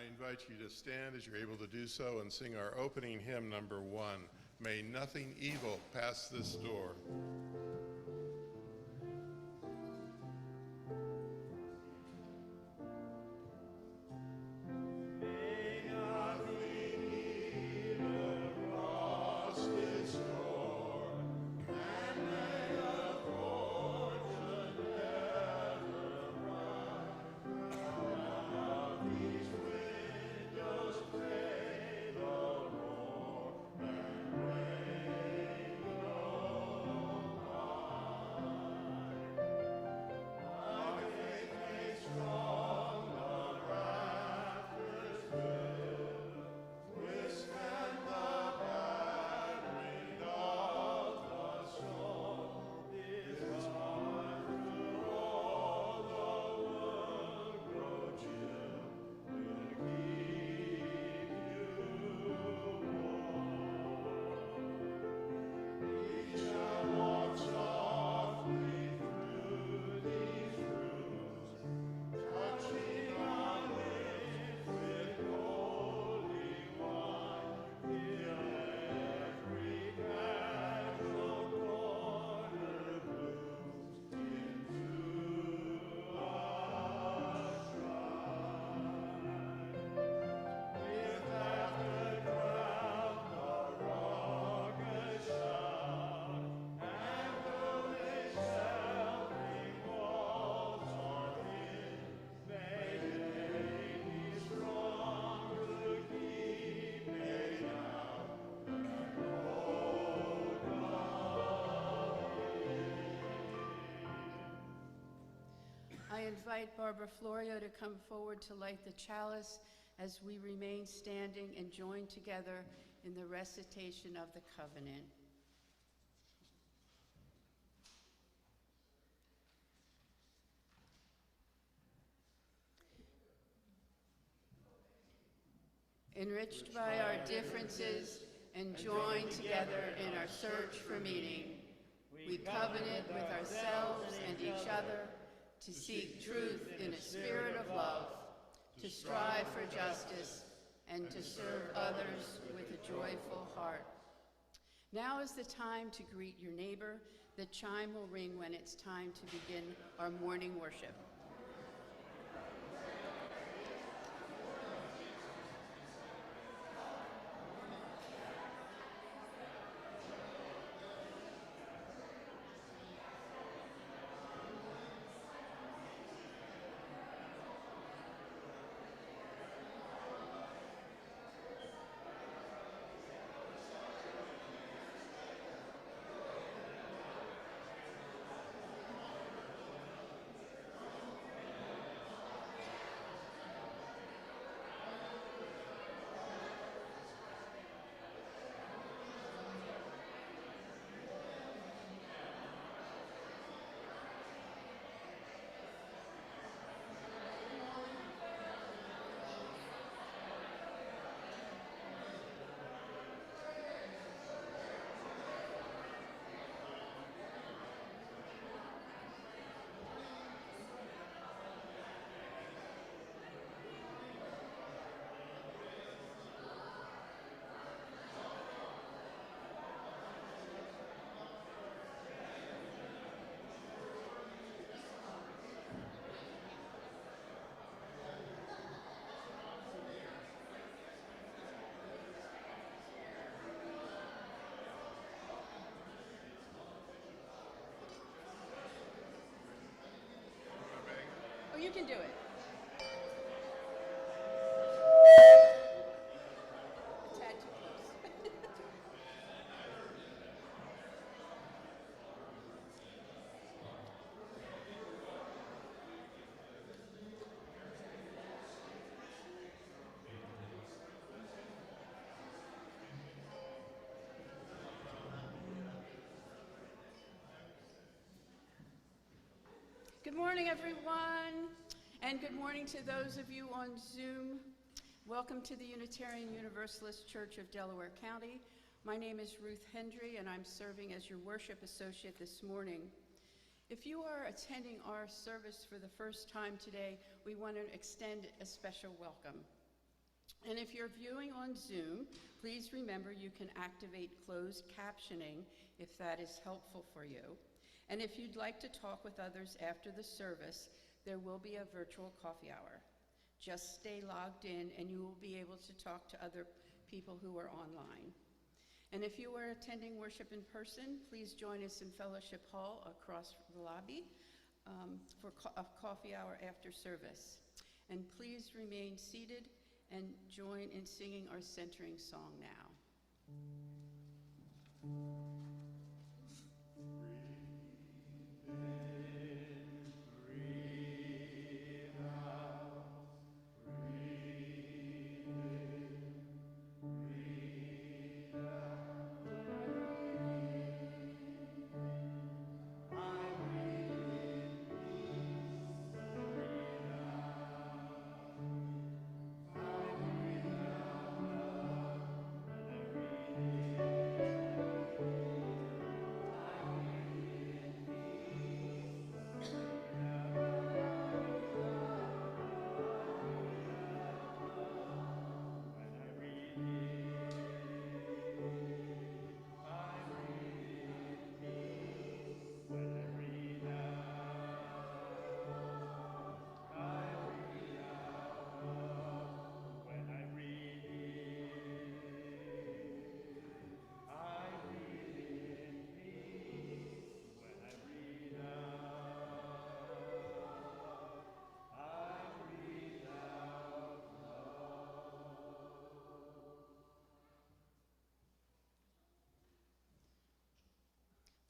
I invite you to stand as you're able to do so and sing our opening hymn, number 1, May Nothing Evil Pass This Door. I invite Barbara Florio to come forward to light the chalice as we remain standing and join together in the recitation of the covenant. Enriched by our differences and joined together in our search for meaning, we covenant with ourselves and each other to seek truth in a spirit of love, to strive for justice, and to serve others with a joyful heart. Now is the time to greet your neighbor. The chime will ring when it's time to begin our morning worship. Oh, you can do it. A tad too close. Good morning, everyone, and good morning to those of you on Zoom. Welcome to the Unitarian Universalist Church of Delaware County. My name is Ruth Hendry, and I'm serving as your worship associate this morning. If you are attending our service for the first time today, we want to extend a special welcome. And if you're viewing on Zoom, please remember you can activate closed captioning if that is helpful for you. And if you'd like to talk with others after the service, there will be a virtual coffee hour. Just stay logged in and you will be able to talk to other people who are online. And if you are attending worship in person, please join us in Fellowship Hall across the lobby for a coffee hour after service. And please remain seated and join in singing our centering song now.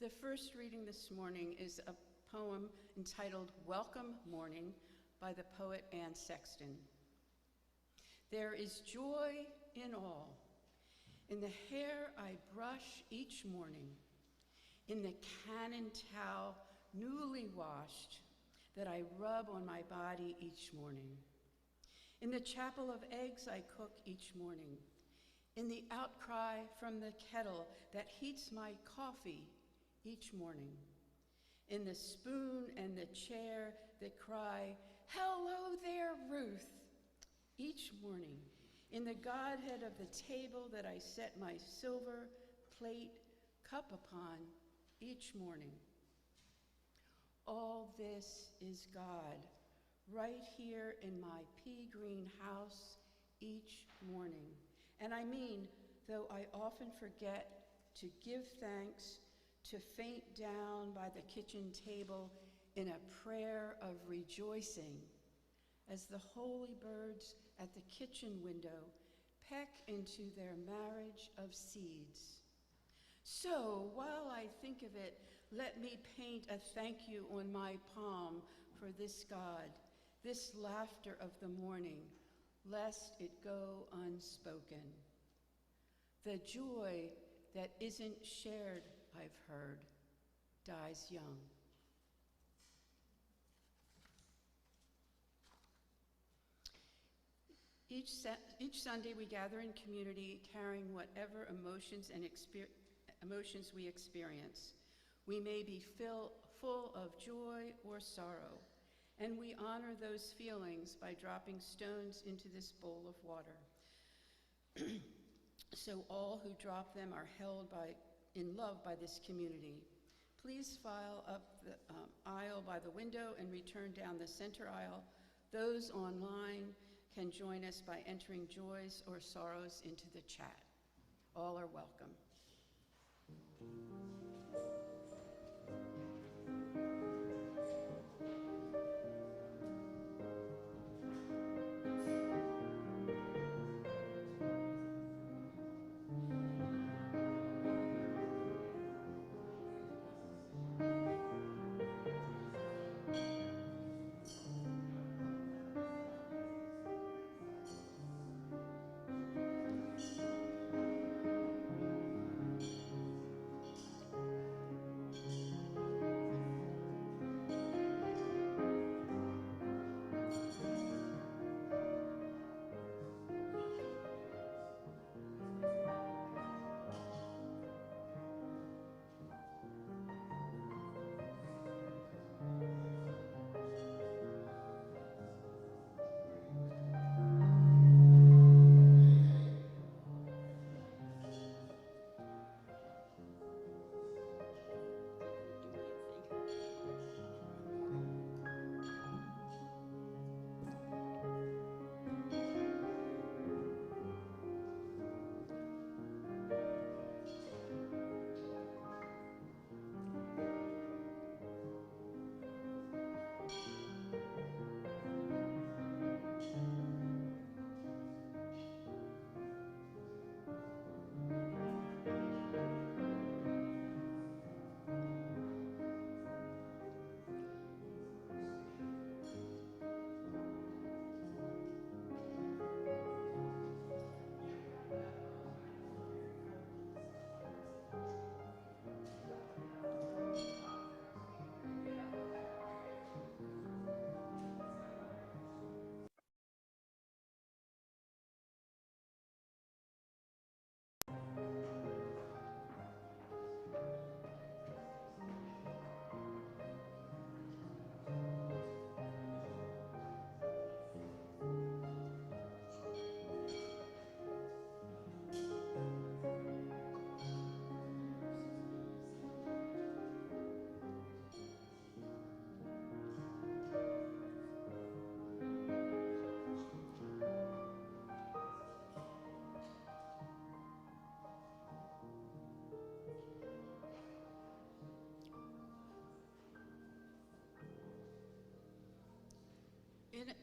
The first reading this morning is a poem entitled Welcome Morning by the poet Anne Sexton. There is joy in all, in the hair I brush each morning, in the cannon towel newly washed that I rub on my body each morning, in the chapel of eggs I cook each morning, in the outcry from the kettle that heats my coffee each morning, in the spoon and the chair that cry, "Hello there, Ruth," each morning, in the Godhead of the table that I set my silver plate cup upon each morning. All this is God, right here in my pea green house each morning. And I mean, though I often forget to give thanks, to faint down by the kitchen table in a prayer of rejoicing as the holy birds at the kitchen window peck into their marriage of seeds. So while I think of it, let me paint a thank you on my palm for this God, this laughter of the morning, lest it go unspoken. The joy that isn't shared, I've heard, dies young. Each Sunday we gather in community carrying whatever emotions we experience. We may be full of joy or sorrow, and we honor those feelings by dropping stones into this bowl of water. So all who drop them are held in love by this community. Please file up the aisle by the window and return down the center aisle. Those online can join us by entering joys or sorrows into the chat. All are welcome.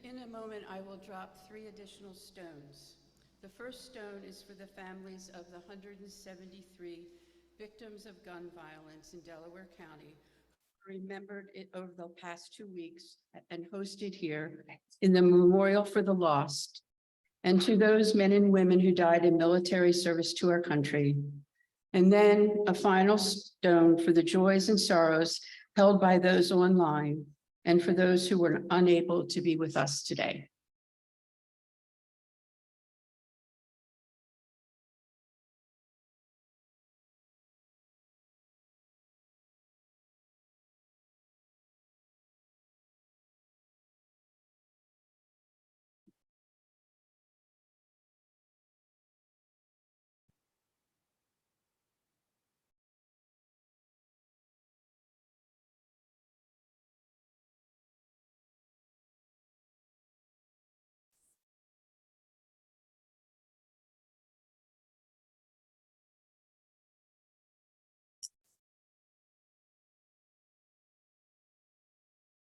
In a moment, I will drop 3 additional stones. The first stone is for the families of the 173 victims of gun violence in Delaware County, who remembered it over the past 2 weeks and hosted here in the Memorial for the Lost, and to those men and women who died in military service to our country. And then a final stone for the joys and sorrows held by those online and for those who were unable to be with us today.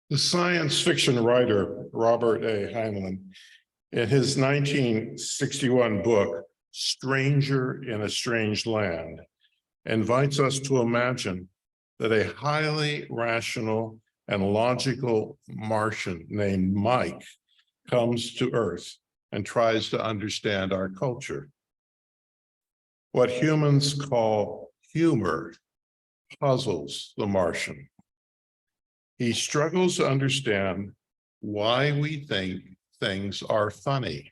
The science fiction writer Robert A. Heinlein, in his 1961 book, Stranger in a Strange Land, invites us to imagine that a highly rational and logical Martian named Mike comes to Earth and tries to understand our culture. What humans call humor puzzles the Martian. He struggles to understand why we think things are funny.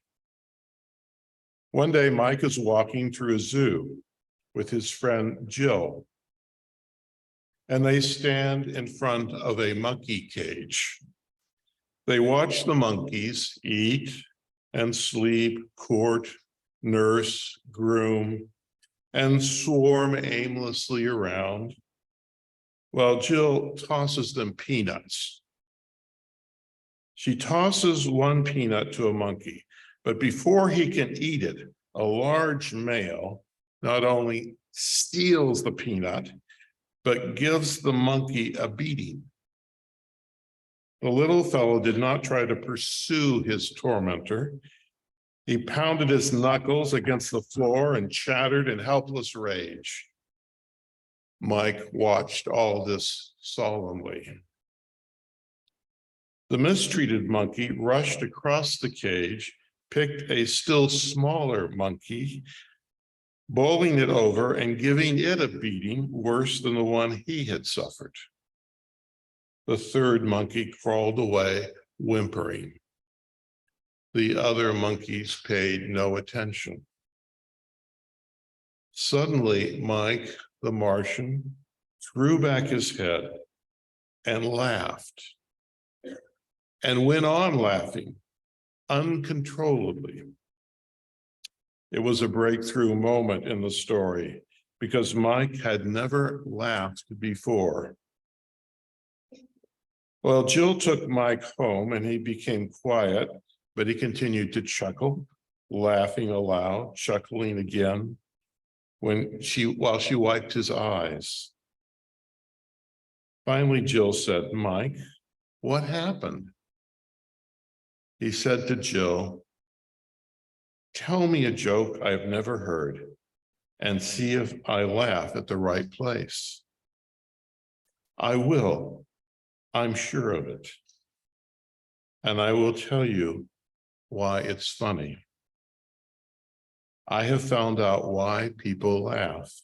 One day, Mike is walking through a zoo with his friend Jill, and they stand in front of a monkey cage. They watch the monkeys eat and sleep, court, nurse, groom, and swarm aimlessly around, while Jill tosses them peanuts. She tosses one peanut to a monkey, but before he can eat it, a large male not only steals the peanut, but gives the monkey a beating. The little fellow did not try to pursue his tormentor. He pounded his knuckles against the floor and chattered in helpless rage. Mike watched all this solemnly. The mistreated monkey rushed across the cage, picked a still smaller monkey, bowling it over and giving it a beating worse than the one he had suffered. The third monkey crawled away, whimpering. The other monkeys paid no attention. Suddenly, Mike, the Martian, threw back his head and laughed, and went on laughing uncontrollably. It was a breakthrough moment in the story because Mike had never laughed before. Well, Jill took Mike home and he became quiet, but he continued to chuckle, laughing aloud, chuckling again while she wiped his eyes. Finally, Jill said, "Mike, what happened?" He said to Jill, "Tell me a joke I've never heard and see if I laugh at the right place." "I will, I'm sure of it. And I will tell you why it's funny. I have found out why people laugh.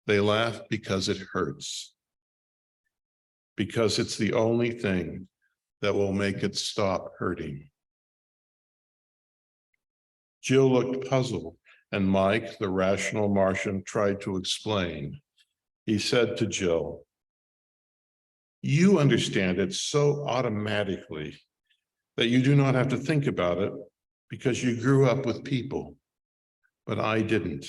They laugh because it hurts, because it's the only thing that will make it stop hurting." Jill looked puzzled, and Mike, the rational Martian, tried to explain. He said to Jill, "You understand it so automatically that you do not have to think about it because you grew up with people, but I didn't.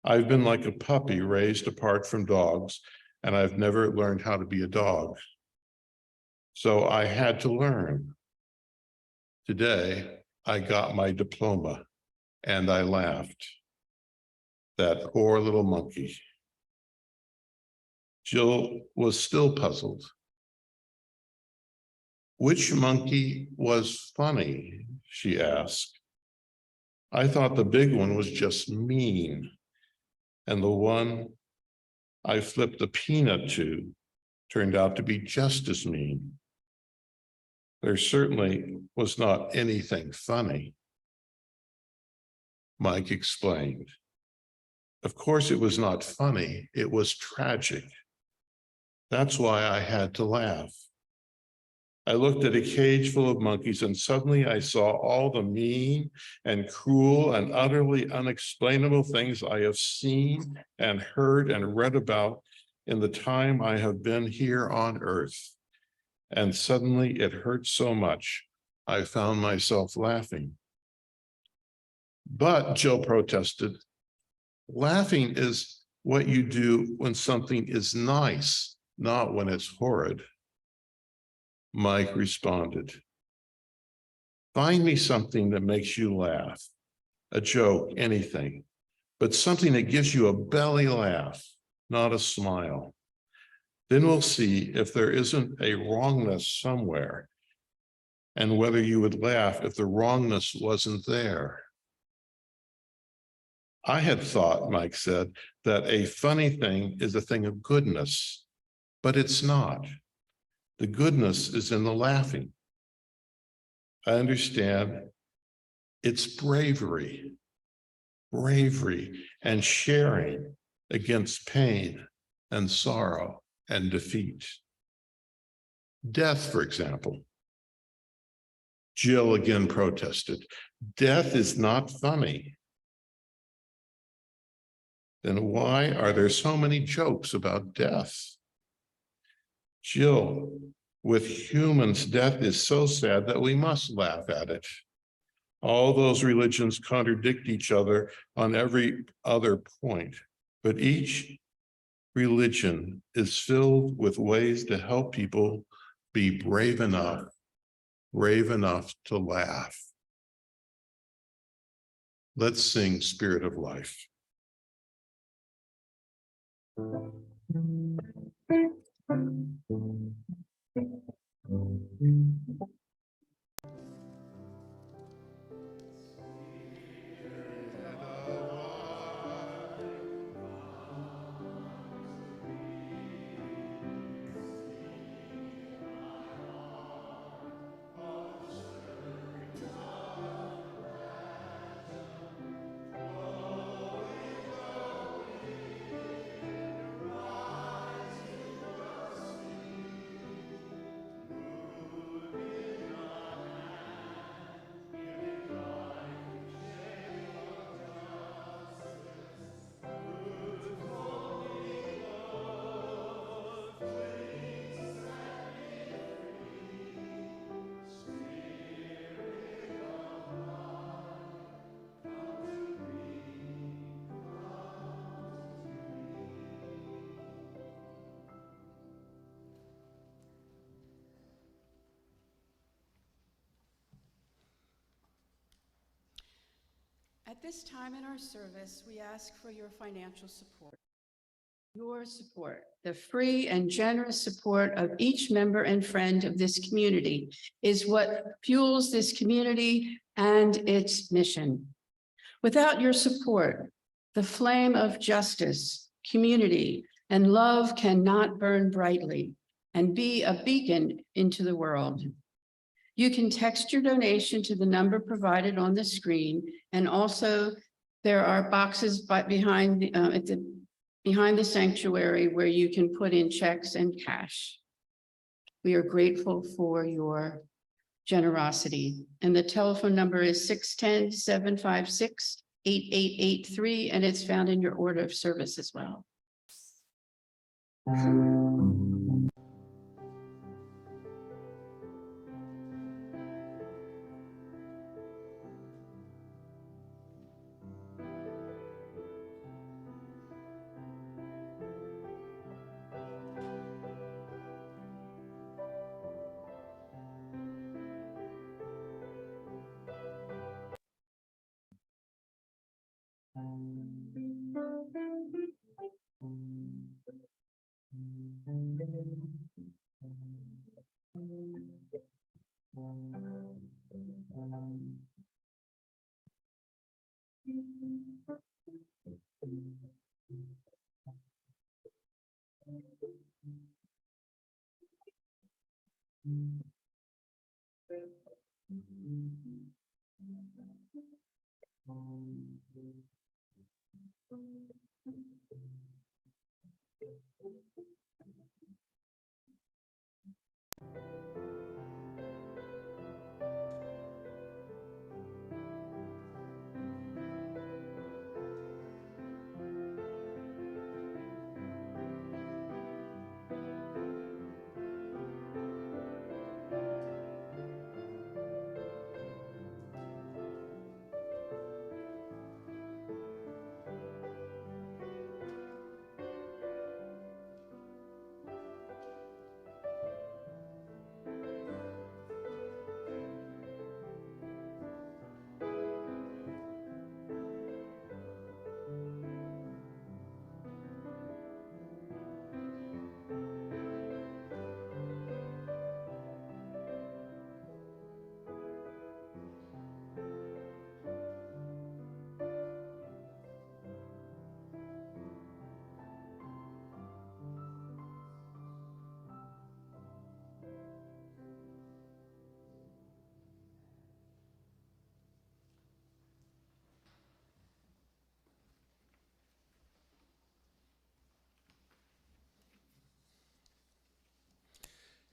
I've been like a puppy raised apart from dogs, and I've never learned how to be a dog. So I had to learn. Today, I got my diploma, and I laughed." That poor little monkey. Jill was still puzzled. "Which monkey was funny?" she asked. "I thought the big one was just mean, and the one I flipped a peanut to turned out to be just as mean. There certainly was not anything funny." Mike explained. "Of course it was not funny, it was tragic. That's why I had to laugh. I looked at a cage full of monkeys and suddenly I saw all the mean and cruel and utterly unexplainable things I have seen and heard and read about in the time I have been here on earth. And suddenly it hurt so much, I found myself laughing." "But," Jill protested, "laughing is what you do when something is nice, not when it's horrid." Mike responded, "Find me something that makes you laugh, a joke, anything, but something that gives you a belly laugh, not a smile. Then we'll see if there isn't a wrongness somewhere and whether you would laugh if the wrongness wasn't there." "I had thought," Mike said, "that a funny thing is a thing of goodness, but it's not. The goodness is in the laughing. I understand it's bravery and sharing against pain and sorrow and defeat. Death, for example." Jill again protested. "Death is not funny." "Then why are there so many jokes about death?" "Jill, with humans, death is so sad that we must laugh at it. All those religions contradict each other on every other point, but each religion is filled with ways to help people be brave enough to laugh. Let's sing Spirit of Life." At this time in our service, we ask for your financial support. Your support, the free and generous support of each member and friend of this community, is what fuels this community and its mission. Without your support, the flame of justice, community, and love cannot burn brightly and be a beacon into the world. You can text your donation to the number provided on the screen, and also there are boxes behind the sanctuary where you can put in checks and cash. We are grateful for your generosity, and the telephone number is 610-756-8883, and it's found in your order of service as well.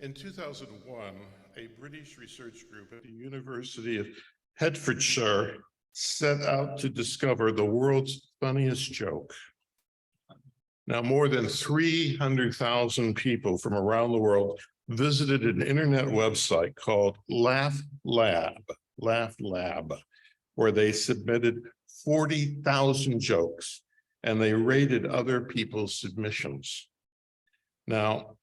In 2001, a British research group at the University of Hertfordshire set out to discover the world's funniest joke. Now, more than 300,000 people from around the world visited an internet website called Laugh Lab, where they submitted 40,000 jokes and they rated other people's submissions. Now,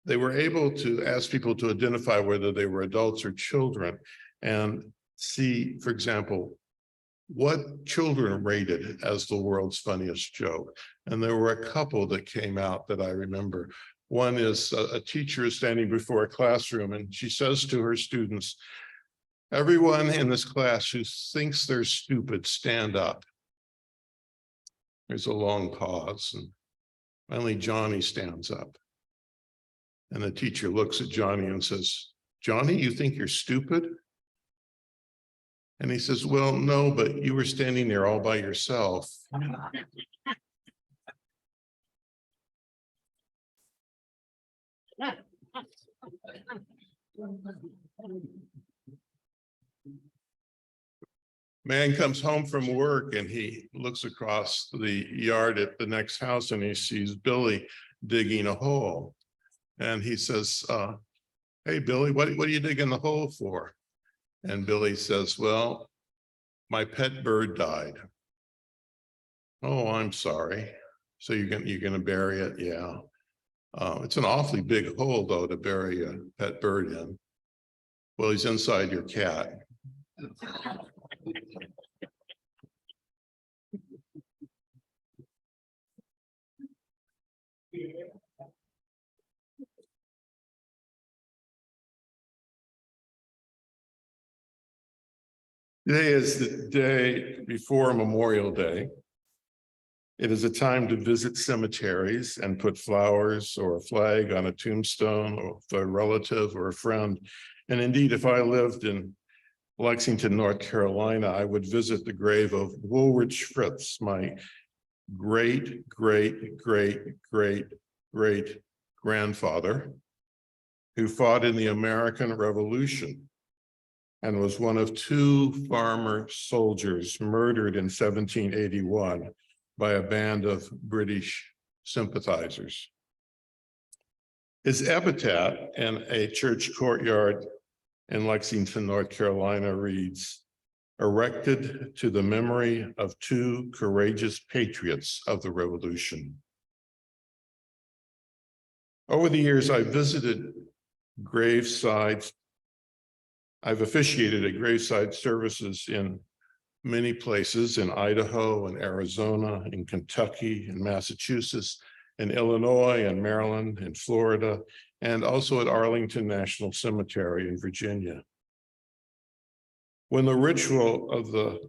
they were able to ask people to identify whether they were adults or children and see, for example, what children rated as the world's funniest joke. And there were a couple that came out that I remember. One is a teacher is standing before a classroom and she says to her students, "Everyone in this class who thinks they're stupid, stand up." There's a long pause and finally Johnny stands up. And the teacher looks at Johnny and says, "Johnny, you think you're stupid?" And he says, "Well, no, but you were standing there all by yourself." Man comes home from work and he looks across the yard at the next house and he sees Billy digging a hole. And he says, "Hey, Billy, what are you digging the hole for?" And Billy says, "Well, my pet bird died." "Oh, I'm sorry. So you're gonna bury it?" "Yeah." It's an awfully big hole, though, to bury a pet bird in." "Well, he's inside your cat." Today is the day before Memorial Day. It is a time to visit cemeteries and put flowers or a flag on a tombstone of a relative or a friend. And indeed, if I lived in Lexington, North Carolina, I would visit the grave of Woolridge Fritz, my great grandfather, who fought in the American Revolution and was one of 2 farmer soldiers murdered in 1781 by a band of British sympathizers. His epitaph in a church courtyard in Lexington, North Carolina reads, "Erected to the memory of 2 courageous patriots of the Revolution." Over the years, I've visited gravesides. I've officiated at graveside services in many places, in Idaho and Arizona, in Kentucky, in Massachusetts, in Illinois and Maryland, in Florida, and also at Arlington National Cemetery in Virginia. When the ritual of the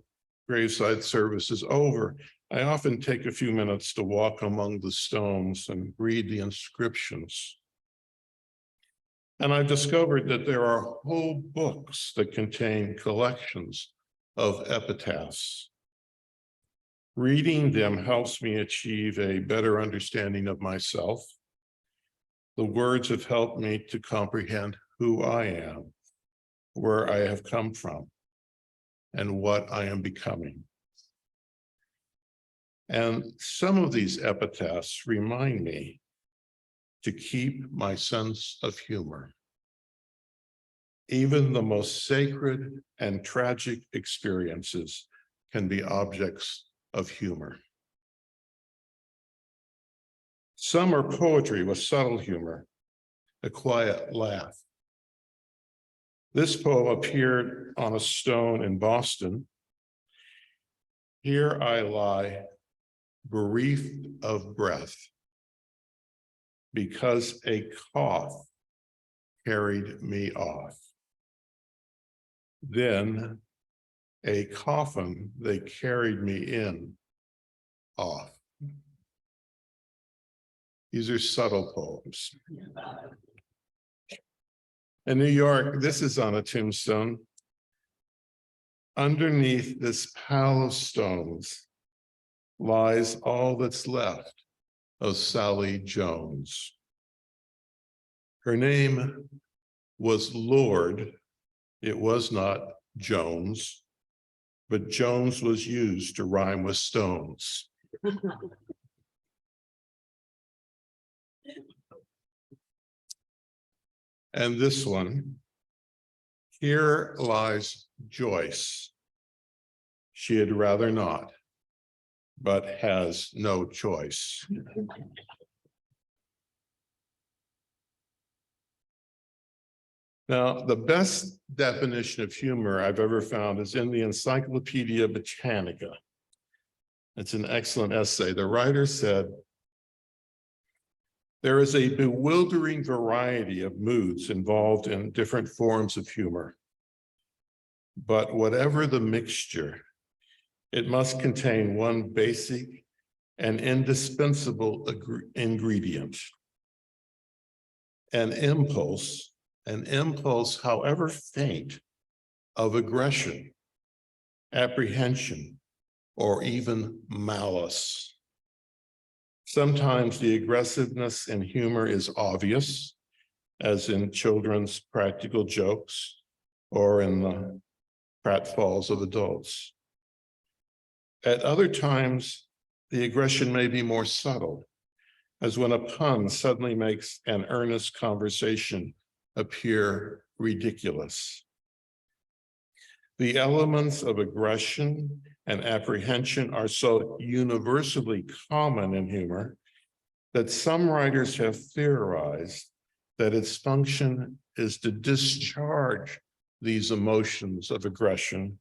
graveside service is over, I often take a few minutes to walk among the stones and read the inscriptions. And I've discovered that there are whole books that contain collections of epitaphs. Reading them helps me achieve a better understanding of myself. The words have helped me to comprehend who I am, where I have come from, and what I am becoming. And some of these epitaphs remind me to keep my sense of humor. Even the most sacred and tragic experiences can be objects of humor. Some are poetry with subtle humor, a quiet laugh. This poem appeared on a stone in Boston. Here I lie, bereft of breath, because a cough carried me off. Then a coffin they carried me in off. These are subtle poems. In New York, this is on a tombstone. Underneath this pile of stones lies all that's left of Sally Jones. Her name was Lord. It was not Jones, but Jones was used to rhyme with stones. And this one, here lies Joyce. She had rather not, but has no choice. Now, the best definition of humor I've ever found is in the Encyclopedia Britannica. It's an excellent essay. The writer said, there is a bewildering variety of moods involved in different forms of humor. But whatever the mixture, it must contain one basic and indispensable ingredient. An impulse, however faint, of aggression, apprehension, or even malice. Sometimes the aggressiveness in humor is obvious, as in children's practical jokes or in the pratfalls of adults. At other times, the aggression may be more subtle, as when a pun suddenly makes an earnest conversation appear ridiculous. The elements of aggression and apprehension are so universally common in humor that some writers have theorized that its function is to discharge these emotions of aggression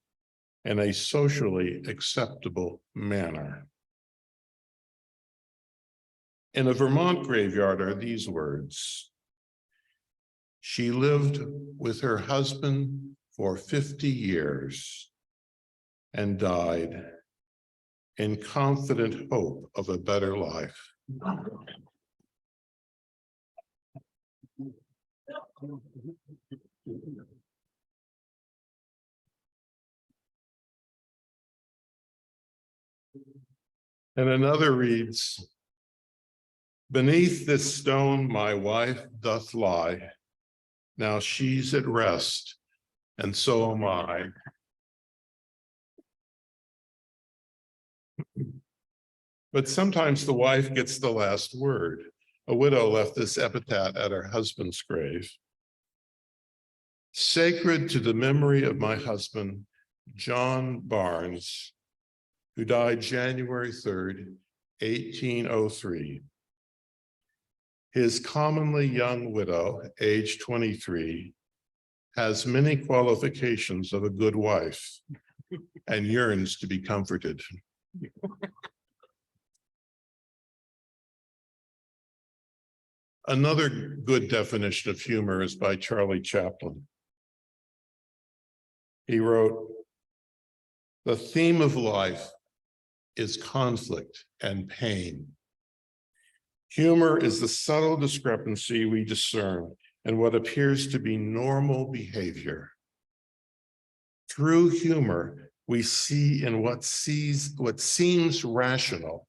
in a socially acceptable manner. In a Vermont graveyard are these words: she lived with her husband for 50 years and died in confident hope of a better life. And another reads, beneath this stone my wife doth lie. Now she's at rest, and so am I. But sometimes the wife gets the last word. A widow left this epitaph at her husband's grave. Sacred to the memory of my husband, John Barnes, who died January 3rd, 1803. His commonly young widow, age 23, has many qualifications of a good wife and yearns to be comforted. Another good definition of humor is by Charlie Chaplin. He wrote, "The theme of life is conflict and pain. Humor is the subtle discrepancy we discern in what appears to be normal behavior. Through humor, we see in what seems rational,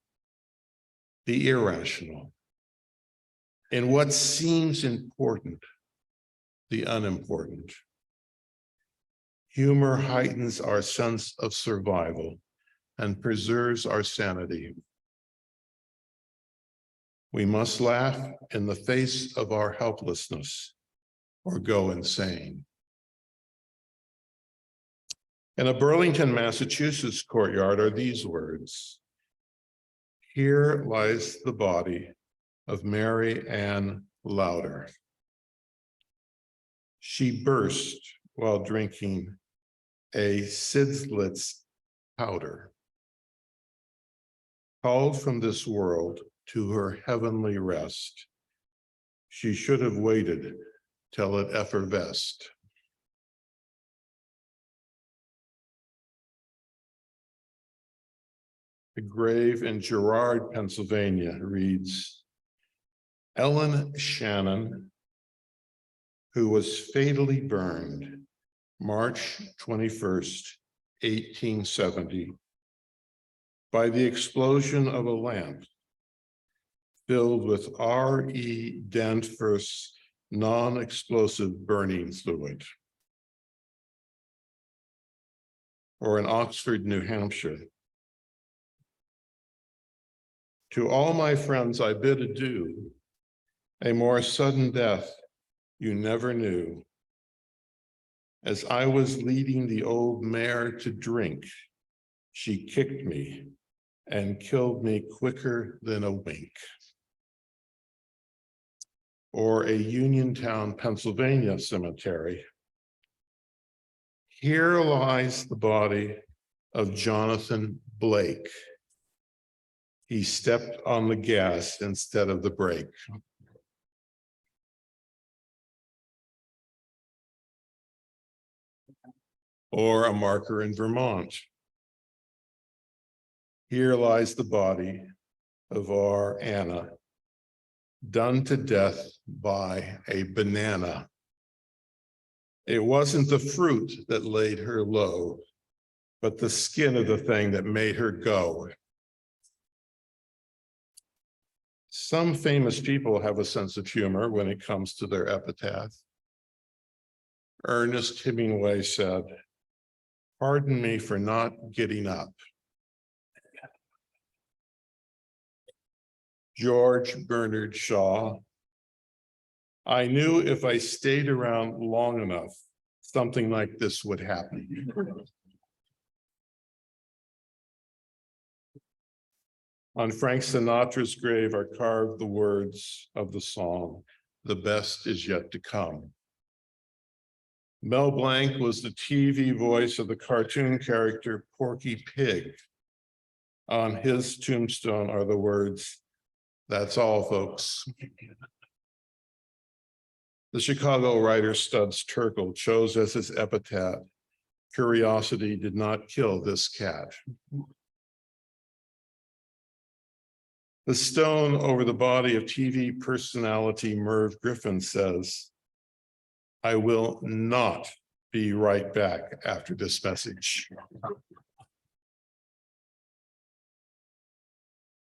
the irrational. In what seems important, the unimportant. Humor heightens our sense of survival and preserves our sanity. We must laugh in the face of our helplessness or go insane." In a Burlington, Massachusetts courtyard are these words: "Here lies the body of Mary Ann Lauder. She burst while drinking a Sidlitz powder, called from this world to her heavenly rest. She should have waited till it effervesced." The grave in Girard, Pennsylvania reads, "Ellen Shannon, who was fatally burned March 21st, 1870, by the explosion of a lamp filled with R.E. Danforth's non-explosive burning fluid." Or in Oxford, New Hampshire, "To all my friends I bid adieu. A more sudden death you never knew. As I was leading the old mare to drink, she kicked me and killed me quicker than a wink." Or a Uniontown, Pennsylvania cemetery, "Here lies the body of Jonathan Blake. He stepped on the gas instead of the brake." Or a marker in Vermont, "Here lies the body of our Anna, done to death by a banana. It wasn't the fruit that laid her low, but the skin of the thing that made her go." Some famous people have a sense of humor when it comes to their epitaph. Ernest Hemingway said, "Pardon me for not getting up." George Bernard Shaw, "I knew if I stayed around long enough, something like this would happen." On Frank Sinatra's grave are carved the words of the song, "The best is yet to come." Mel Blanc was the TV voice of the cartoon character Porky Pig. On his tombstone are the words, "That's all, folks." The Chicago writer Studs Terkel chose as his epitaph, "Curiosity did not kill this cat." The stone over the body of TV personality Merv Griffin says, "I will not be right back after this message."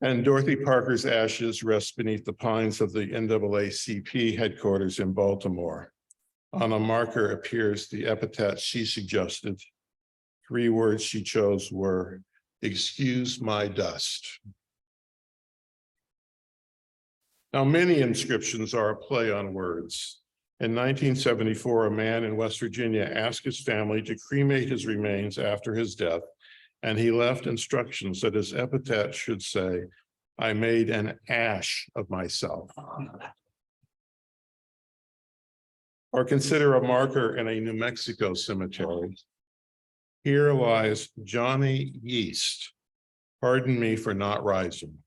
And Dorothy Parker's ashes rest beneath the pines of the NAACP headquarters in Baltimore. On a marker appears the epitaph she suggested. 3 words she chose were, "Excuse my dust." Now, many inscriptions are a play on words. In 1974, a man in West Virginia asked his family to cremate his remains after his death, and he left instructions that his epitaph should say, "I made an ash of myself." Or consider a marker in a New Mexico cemetery. "Here lies Johnny Yeast. Pardon me for not rising."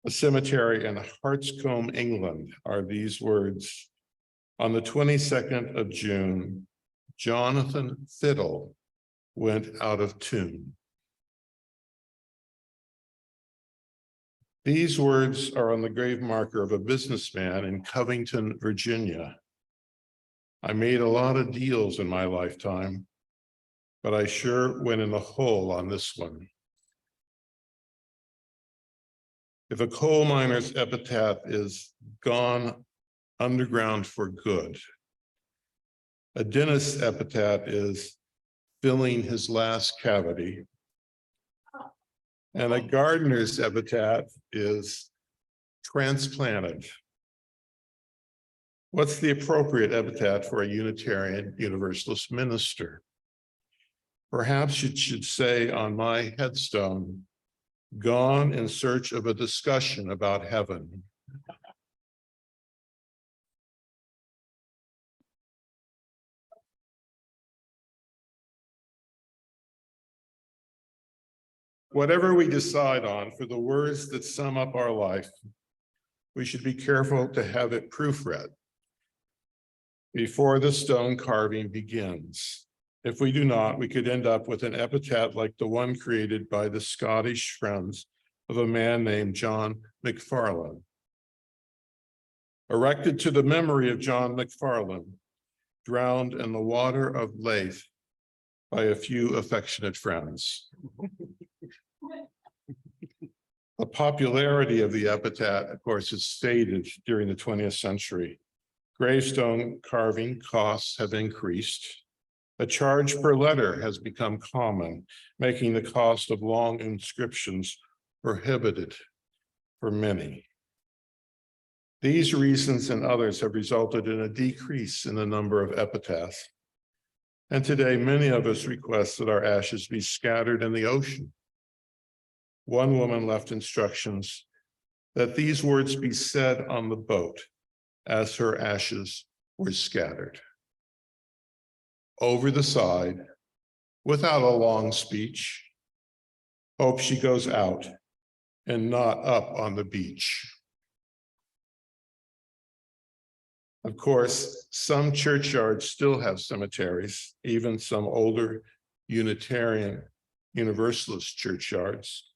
A cemetery in Hartscombe, England, are these words, On the 22nd of June, Jonathan Fiddle went out of tune. These words are on the grave marker of a businessman in Covington, Virginia. I made a lot of deals in my lifetime, but I sure went in the hole on this one. If a coal miner's epitaph is gone underground for good, a dentist's epitaph is filling his last cavity, and a gardener's epitaph is transplanted. What's the appropriate epitaph for a Unitarian Universalist minister? Perhaps it should say on my headstone, gone in search of a discussion about heaven. Whatever we decide on for the words that sum up our life, we should be careful to have it proofread before the stone carving begins. If we do not, we could end up with an epitaph like the one created by the Scottish friends of a man named John McFarlane. Erected to the memory of John McFarlane, drowned in the water of Leith by a few affectionate friends. The popularity of the epitaph, of course, is faded during the 20th century. Gravestone carving costs have increased. A charge per letter has become common, making the cost of long inscriptions prohibited for many. These reasons and others have resulted in a decrease in the number of epitaphs. And today, many of us request that our ashes be scattered in the ocean. One woman left instructions that these words be said on the boat as her ashes were scattered. Over the side, without a long speech, hope she goes out and not up on the beach. Of course, some churchyards still have cemeteries, even some older Unitarian Universalist churchyards.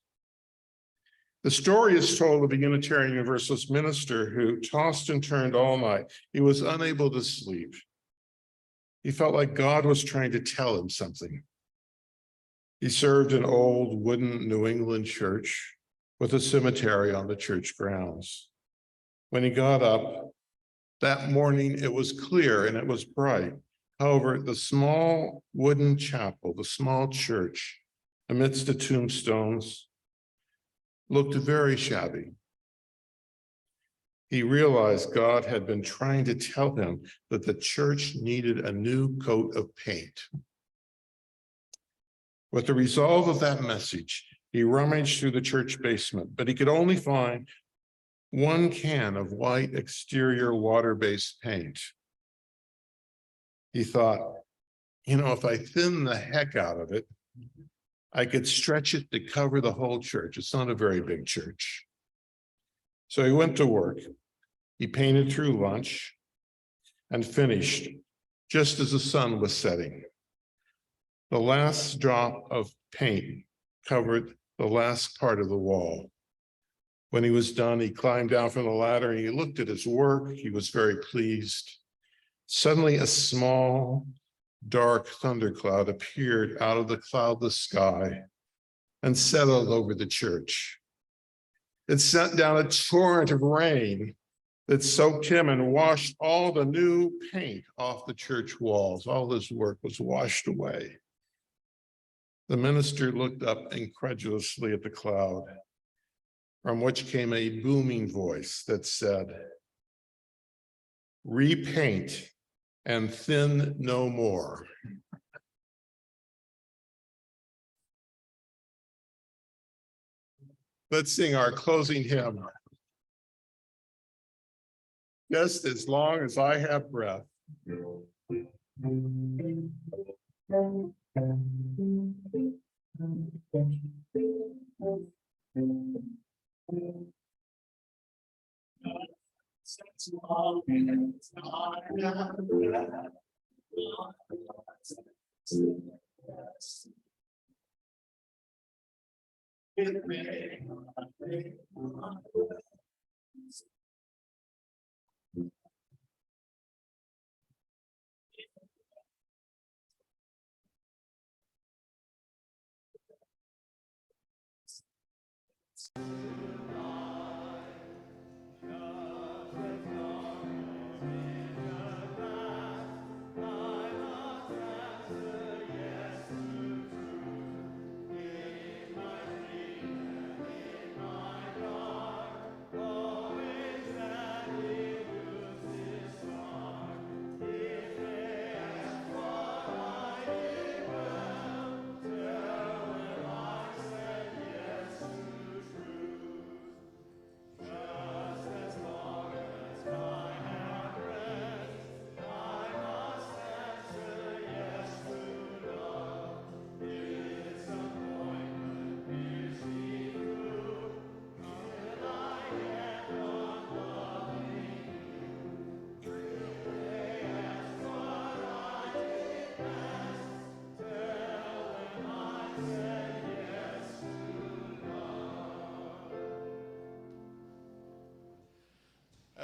The story is told of a Unitarian Universalist minister who tossed and turned all night. He was unable to sleep. He felt like God was trying to tell him something. He served an old wooden New England church with a cemetery on the church grounds. When he got up that morning, it was clear and it was bright. However, the small wooden chapel, the small church amidst the tombstones, looked very shabby. He realized God had been trying to tell him that the church needed a new coat of paint. With the resolve of that message, he rummaged through the church basement, but he could only find one can of white exterior water-based paint. He thought, if I thin the heck out of it, I could stretch it to cover the whole church. It's not a very big church. So he went to work. He painted through lunch and finished just as the sun was setting. The last drop of paint covered the last part of the wall. When he was done, he climbed down from the ladder and he looked at his work. He was very pleased. Suddenly, a small, dark thundercloud appeared out of the cloudless sky and settled over the church. It sent down a torrent of rain that soaked him and washed all the new paint off the church walls. All his work was washed away. The minister looked up incredulously at the cloud, from which came a booming voice that said, "Repaint and thin no more." Let's sing our closing hymn. Just as long as I have breath.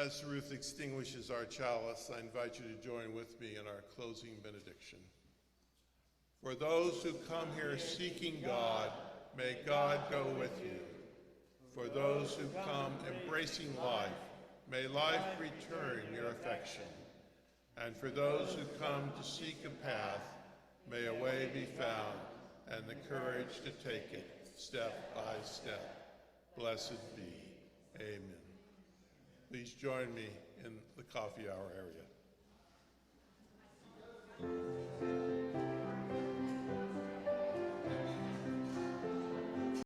As Ruth extinguishes our chalice, I invite you to join with me in our closing benediction. For those who come here seeking God, may God go with you. For those who come embracing life, may life return your affection. And for those who come to seek a path, may a way be found and the courage to take it step by step. Blessed be. Amen. Please join me in the coffee hour area.